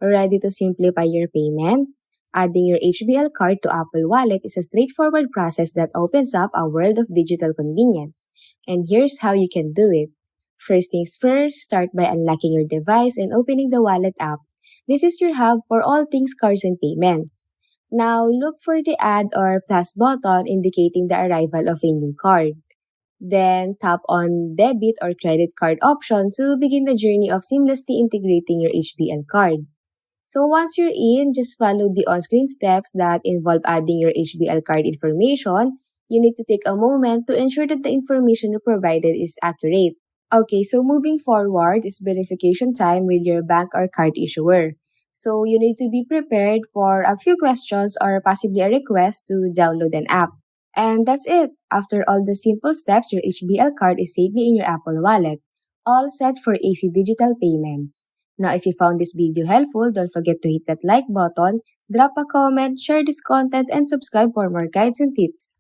Ready to simplify your payments? Adding your HBL card to Apple Wallet is a straightforward process that opens up a world of digital convenience. And here's how you can do it. First things first, start by unlocking your device and opening the wallet app. This is your hub for all things cards and payments. Now, look for the add or plus button indicating the arrival of a new card. Then tap on debit or credit card option to begin the journey of seamlessly integrating your HBL card. So once you're in, just follow the on-screen steps that involve adding your HBL card information. You need to take a moment to ensure that the information you provided is accurate. Okay, so moving forward is verification time with your bank or card issuer. So you need to be prepared for a few questions or possibly a request to download an app. And that's it. After all the simple steps, your HBL card is safely in your Apple Wallet, all set for easy digital payments. Now, if you found this video helpful, don't forget to hit that like button, drop a comment, share this content, and subscribe for more guides and tips.